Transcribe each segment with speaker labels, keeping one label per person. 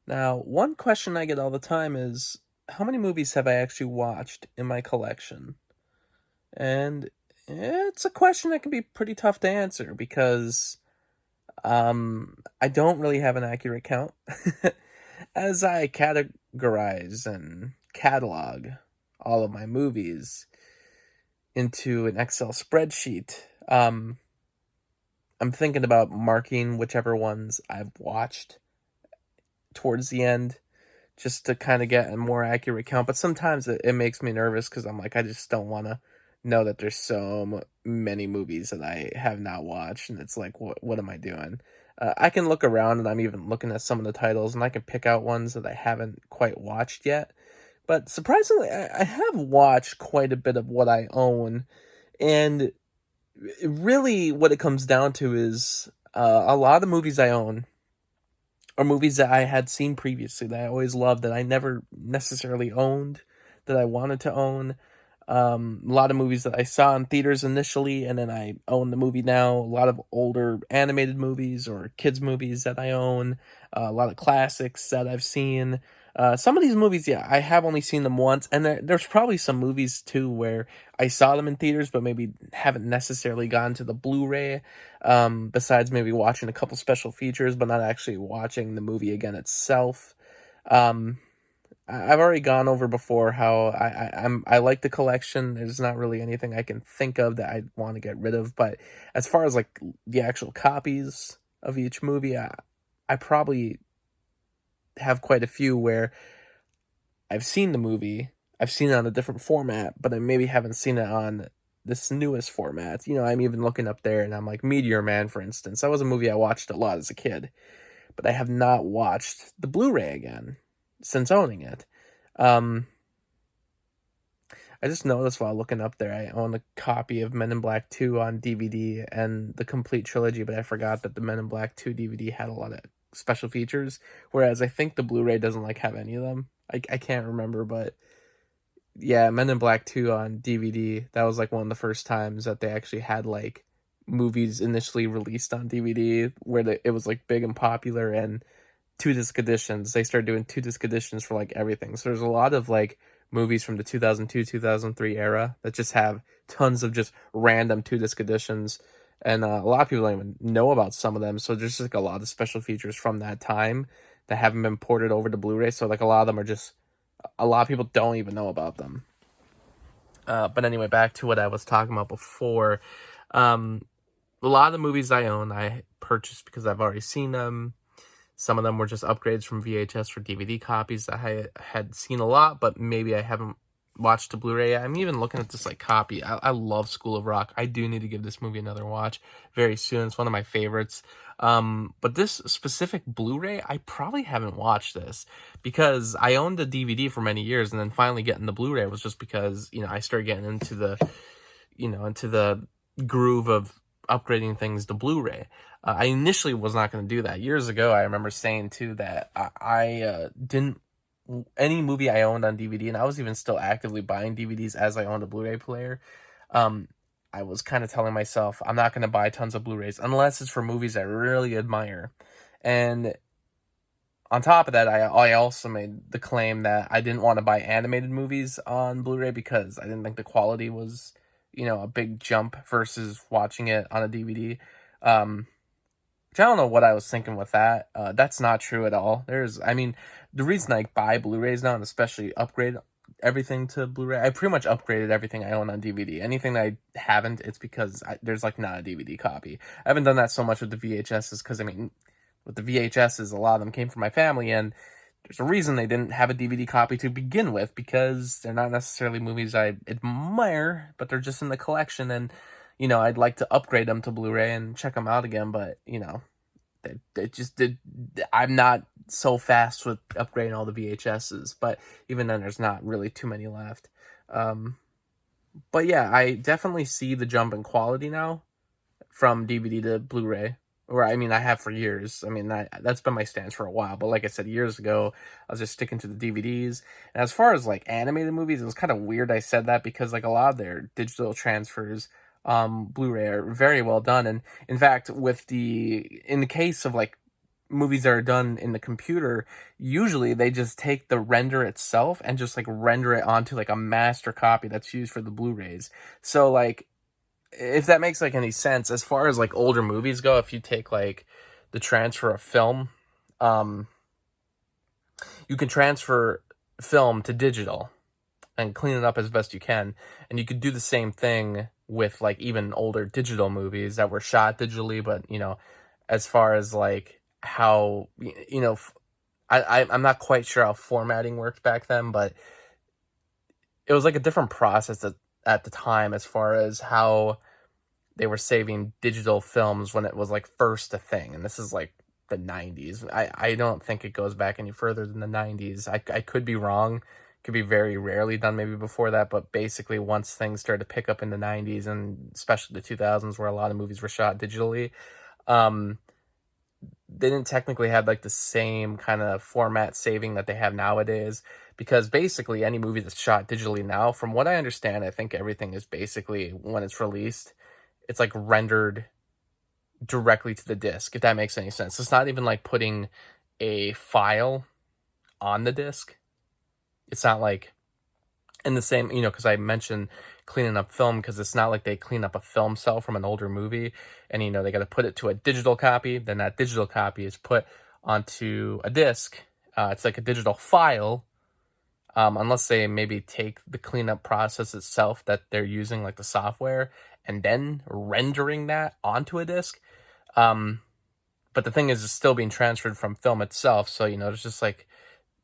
Speaker 1: Now, one question I get all the time is how many movies have I actually watched in my collection? And it's a question that can be pretty tough to answer because I don't really have an accurate count. As I categorize and catalog all of my movies into an Excel spreadsheet, I'm thinking about marking whichever ones I've watched towards the end just to kind of get a more accurate count. But sometimes it makes me nervous because I'm like, I just don't want to know that there's many movies that I have not watched, and it's like, what am I doing? I can look around, and I'm even looking at some of the titles, and I can pick out ones that I haven't quite watched yet. But surprisingly, I have watched quite a bit of what I own, and really, what it comes down to is a lot of movies I own or movies that I had seen previously that I always loved that I never necessarily owned that I wanted to own. A lot of movies that I saw in theaters initially, and then I own the movie now. A lot of older animated movies or kids movies that I own. A lot of classics that I've seen. Some of these movies, yeah, I have only seen them once, and there's probably some movies too where I saw them in theaters, but maybe haven't necessarily gone to the Blu-ray. Besides maybe watching a couple special features, but not actually watching the movie again itself. Um, I've already gone over before how I like the collection. There's not really anything I can think of that I want to get rid of, but as far as like the actual copies of each movie, I probably have quite a few where I've seen the movie, I've seen it on a different format, but I maybe haven't seen it on this newest format. I'm even looking up there and I'm like Meteor Man, for instance. That was a movie I watched a lot as a kid, but I have not watched the Blu-ray again since owning it. Um, I just noticed while looking up there, I own a copy of Men in Black 2 on DVD and the complete trilogy, but I forgot that the Men in Black 2 DVD had a lot of special features, whereas I think the Blu-ray doesn't like have any of them. I can't remember, but yeah, Men in Black 2 on DVD, that was like one of the first times that they actually had like movies initially released on DVD where it was like big and popular, and two disc editions. They started doing two disc editions for like everything. So there's a lot of like movies from the 2002, 2003 era that just have tons of just random two disc editions. And a lot of people don't even know about some of them. So there's just like a lot of special features from that time that haven't been ported over to Blu ray. So like a lot of them are just, a lot of people don't even know about them. But anyway, back to what I was talking about before. Um, a lot of the movies I own, I purchased because I've already seen them. Some of them were just upgrades from VHS for DVD copies that I had seen a lot, but maybe I haven't watched the Blu-ray yet. I'm even looking at this like copy. I love School of Rock. I do need to give this movie another watch very soon. It's one of my favorites. But this specific Blu-ray, I probably haven't watched this because I owned the DVD for many years, and then finally getting the Blu-ray was just because I started getting into the groove of upgrading things to Blu-ray. I initially was not going to do that. Years ago, I remember saying too that I didn't any movie I owned on DVD, and I was even still actively buying DVDs as I owned a Blu-ray player. Um, I was kind of telling myself I'm not going to buy tons of Blu-rays unless it's for movies I really admire. And on top of that, I also made the claim that I didn't want to buy animated movies on Blu-ray because I didn't think the quality was, a big jump versus watching it on a DVD. Which I don't know what I was thinking with that. That's not true at all. The reason I buy Blu-rays now and especially upgrade everything to Blu-ray, I pretty much upgraded everything I own on DVD. Anything that I haven't, it's because there's like not a DVD copy. I haven't done that so much with the VHSs because with the VHSs, a lot of them came from my family, and there's a reason they didn't have a DVD copy to begin with because they're not necessarily movies I admire, but they're just in the collection, and I'd like to upgrade them to Blu-ray and check them out again, but they just did. I'm not so fast with upgrading all the VHSs, but even then, there's not really too many left. Um, but yeah, I definitely see the jump in quality now from DVD to Blu-ray. Or I have for years. That's been my stance for a while. But like I said, years ago, I was just sticking to the DVDs. And as far as like animated movies, it was kind of weird I said that because like a lot of their digital transfers, Blu-ray are very well done. And in fact, in the case of like movies that are done in the computer, usually they just take the render itself and just like render it onto like a master copy that's used for the Blu-rays. So like, if that makes like any sense, as far as like older movies go, if you take like the transfer of film, um, you can transfer film to digital and clean it up as best you can. And you could do the same thing with like even older digital movies that were shot digitally, but as far as like how I'm not quite sure how formatting worked back then, but it was like a different process at the time as far as how they were saving digital films when it was like first a thing. And this is like the 90s. I don't think it goes back any further than the 90s. I could be wrong. Could be very rarely done maybe before that, but basically once things started to pick up in the 90s and especially the 2000s where a lot of movies were shot digitally, um, they didn't technically have like the same kind of format saving that they have nowadays, because basically any movie that's shot digitally now, from what I understand, I think everything is basically, when it's released, it's like rendered directly to the disc, if that makes any sense. It's not even like putting a file on the disc. It's not like in the same, because I mentioned cleaning up film, because it's not like they clean up a film cell from an older movie and they got to put it to a digital copy, then that digital copy is put onto a disc. It's like a digital file, unless they maybe take the cleanup process itself that they're using, like the software, and then rendering that onto a disc. But the thing is, it's still being transferred from film itself, so there's just like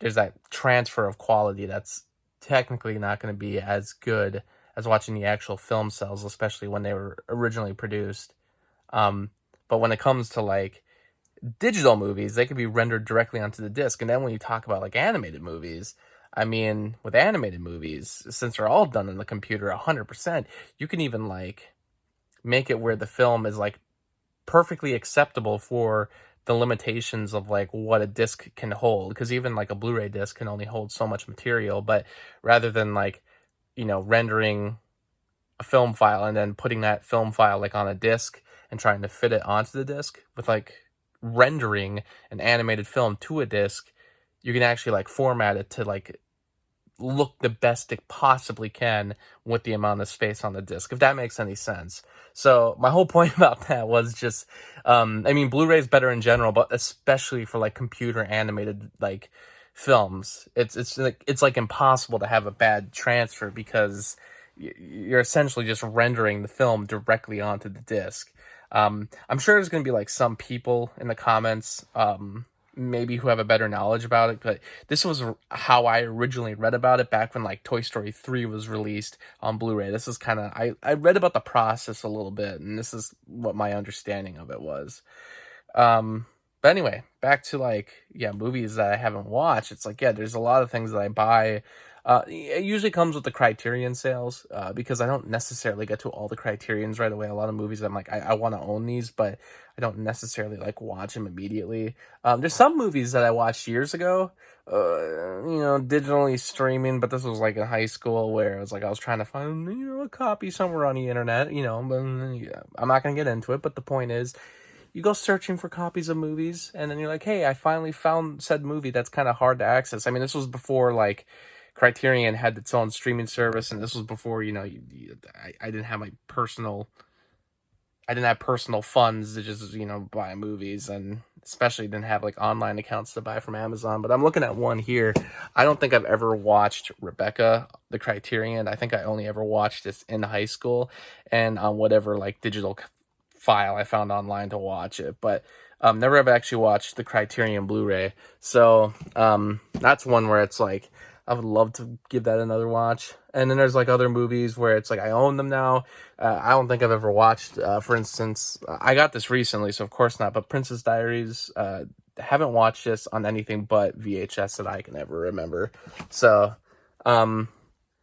Speaker 1: there's that transfer of quality that's technically not going to be as good as watching the actual film cells, especially when they were originally produced. But when it comes to like digital movies, they could be rendered directly onto the disc. And then when you talk about like animated movies, I mean, with animated movies, since they're all done in the computer 100%, you can even like make it where the film is like perfectly acceptable for the limitations of like what a disc can hold, because even like a Blu-ray disc can only hold so much material. But rather than like rendering a film file and then putting that film file like on a disc and trying to fit it onto the disc, with like rendering an animated film to a disc, you can actually like format it to like look the best it possibly can with the amount of space on the disc, if that makes any sense. So my whole point about that was just, I mean, Blu-ray is better in general, but especially for like computer animated like films, it's like impossible to have a bad transfer, because you're essentially just rendering the film directly onto the disc. I'm sure there's going to be like some people in the comments, maybe who have a better knowledge about it, but this was how I originally read about it back when like Toy Story 3 was released on Blu-ray. This is kind of, I read about the process a little bit, and this is what my understanding of it was. But anyway, back to like, yeah, movies that I haven't watched. It's like, yeah, there's a lot of things that I buy. It usually comes with the Criterion sales, because I don't necessarily get to all the Criterions right away. A lot of movies I'm like, I want to own these, but I don't necessarily like watch them immediately. There's some movies that I watched years ago, digitally streaming, but this was like in high school, where it was like I was trying to find, a copy somewhere on the internet, but yeah, I'm not going to get into it, but the point is, you go searching for copies of movies, and then you're like, hey, I finally found said movie that's kind of hard to access. I mean, this was before like Criterion had its own streaming service, and this was before I didn't have I didn't have personal funds to just buy movies, and especially didn't have like online accounts to buy from Amazon. But I'm looking at one here. I don't think I've ever watched Rebecca, the Criterion. I think I only ever watched this in high school and on whatever like digital file I found online to watch it, but never have actually watched the Criterion Blu-ray. So that's one where it's like I would love to give that another watch. And then there's like other movies where it's like I own them now. I don't think I've ever watched, for instance, I got this recently, so of course not, but Princess Diaries, haven't watched this on anything but VHS that I can ever remember. So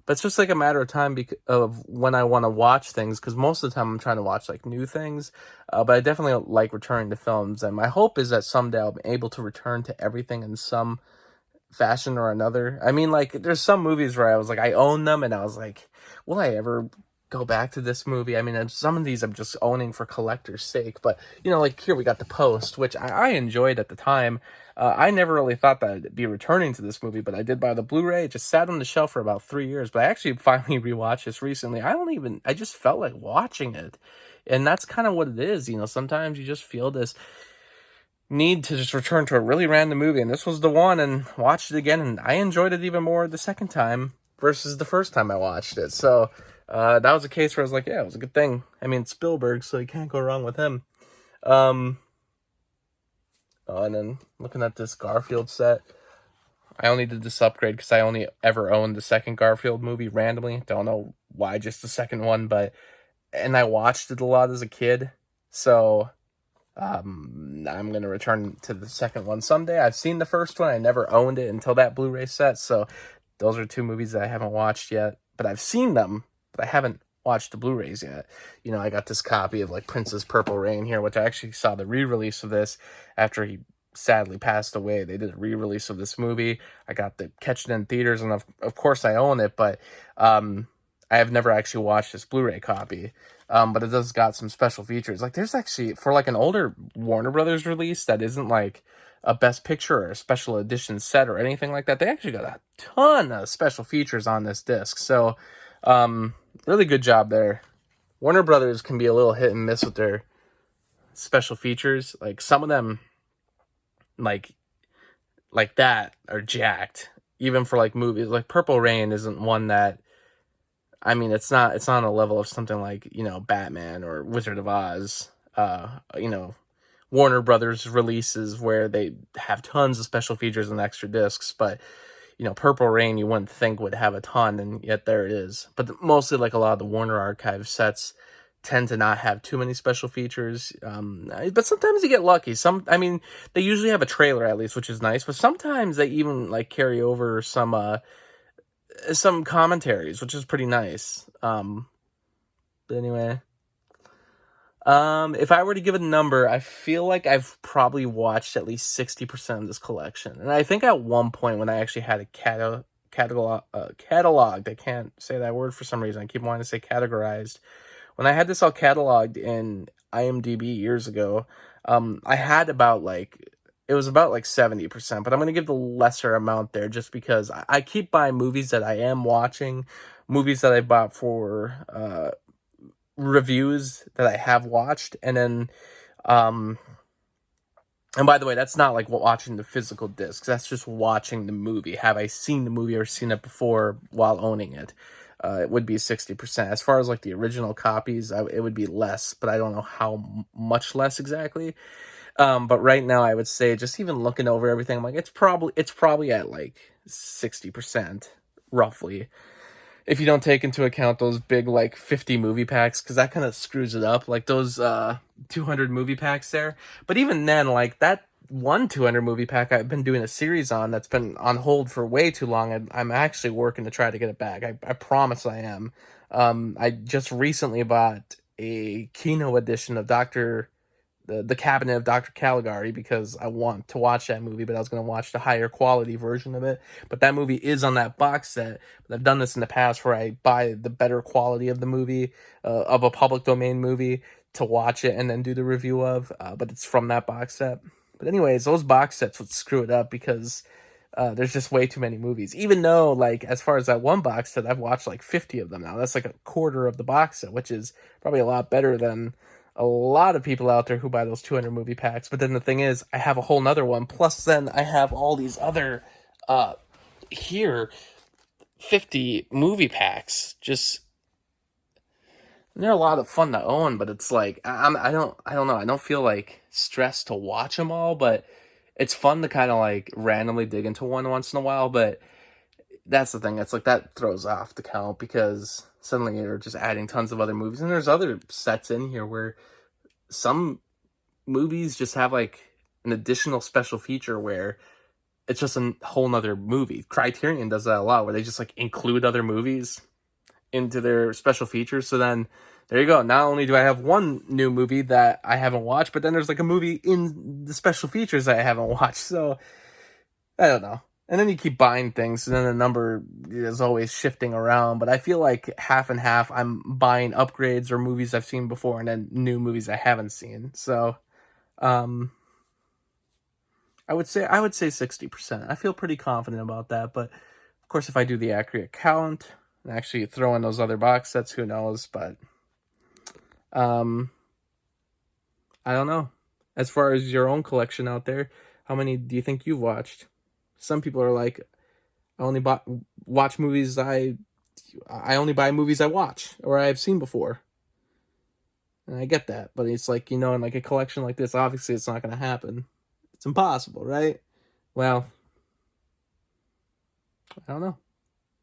Speaker 1: but it's just like a matter of time of when I want to watch things, because most of the time I'm trying to watch like new things, but I definitely like returning to films, and my hope is that someday I'll be able to return to everything in some fashion or another. I mean, like, there's some movies where I was like, I own them, and I was like, will I ever go back to this movie. I mean, and some of these I'm just owning for collector's sake, but like here we got The Post, which I enjoyed at the time. I never really thought that I'd be returning to this movie, but I did buy the Blu-ray. It just sat on the shelf for about 3 years, but I actually finally rewatched this recently. I just felt like watching it. And that's kind of what it is. Sometimes you just feel this need to just return to a really random movie, and this was the one, and watched it again, and I enjoyed it even more the second time versus the first time I watched it. So that was a case where I was like, yeah, it was a good thing. I mean, Spielberg, so you can't go wrong with him. And then looking at this Garfield set, I only did this upgrade because I only ever owned the second Garfield movie randomly. Don't know why, just the second one, and I watched it a lot as a kid, so I'm going to return to the second one someday. I've seen the first one. I never owned it until that Blu-ray set, so those are two movies that I haven't watched yet, but I've seen them, but I haven't watched the Blu-rays yet. I got this copy of like Prince's Purple Rain here, which I actually saw the re-release of this after he sadly passed away. They did a re-release of this movie. I got to catch it in theaters, and of course I own it, but I have never actually watched this Blu-ray copy. But it does got some special features. Like there's actually, for like an older Warner Brothers release that isn't like a Best Picture or a special edition set or anything like that, they actually got a ton of special features on this disc. So really good job there. Warner Brothers can be a little hit and miss with their special features. Like some of them, like that, are jacked. Even for like movies, like Purple Rain isn't one that, I mean, it's not on a level of something like, Batman or Wizard of Oz, Warner Brothers releases where they have tons of special features and extra discs, but, Purple Rain you wouldn't think would have a ton, and yet there it is. But mostly like a lot of the Warner Archive sets tend to not have too many special features, but sometimes you get lucky. They usually have a trailer at least, which is nice, but sometimes they even like carry over some commentaries, which is pretty nice. But anyway, if I were to give a number, I feel like I've probably watched at least 60% of this collection. And I think at one point when I actually had a cataloged, I can't say that word for some reason. I keep wanting to say categorized. When I had this all cataloged in IMDb years ago, I had it was about like 70%, but I'm going to give the lesser amount there just because I keep buying movies that I am watching, movies that I bought for reviews that I have watched, and then, and by the way, that's not like watching the physical discs, that's just watching the movie. Have I seen the movie or seen it before while owning it? It would be 60%. As far as like the original copies, it would be less, but I don't know how much less exactly. But right now I would say, just even looking over everything, I'm like, it's probably at like 60%, roughly. If you don't take into account those big like 50 movie packs, because that kind of screws it up, like those 200 movie packs there. But even then, like that one 200 movie pack I've been doing a series on that's been on hold for way too long. I'm actually working to try to get it back. I promise I am. I just recently bought a Kino edition of the Cabinet of Dr. Caligari because I want to watch that movie, but I was going to watch the higher quality version of it. But that movie is on that box set. But I've done this in the past where I buy the better quality of the movie, of a public domain movie, to watch it and then do the review of. But it's from that box set. But anyways, those box sets would screw it up because there's just way too many movies. Even though, like, as far as that one box set, I've watched like 50 of them now. That's like a quarter of the box set, which is probably a lot better than a lot of people out there who buy those 200 movie packs. But then the thing is, I have a whole nother one. Plus, then I have all these other, here, 50 movie packs. They're a lot of fun to own, but it's like, I don't know. I don't feel like stressed to watch them all, but it's fun to kind of like randomly dig into one once in a while. But that's the thing. It's like that throws off the count because suddenly you're just adding tons of other movies. And there's other sets in here where some movies just have like an additional special feature where it's just a whole nother movie. Criterion does that a lot where they just like include other movies into their special features. So then there you go. Not only do I have one new movie that I haven't watched, but then there's like a movie in the special features that I haven't watched. So I don't know. And then you keep buying things, and then the number is always shifting around. But I feel like half and half, I'm buying upgrades or movies I've seen before, and then new movies I haven't seen. So, um, I would say 60%. I feel pretty confident about that. But of course, if I do the accurate count and actually throw in those other box sets, who knows? But um, I don't know. As far as your own collection out there, how many do you think you've watched? Some people are like, I only watch movies I only buy movies I watch or I've seen before. And I get that, but it's like, in like a collection like this, obviously it's not going to happen. It's impossible, right? Well, I don't know.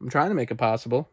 Speaker 1: I'm trying to make it possible.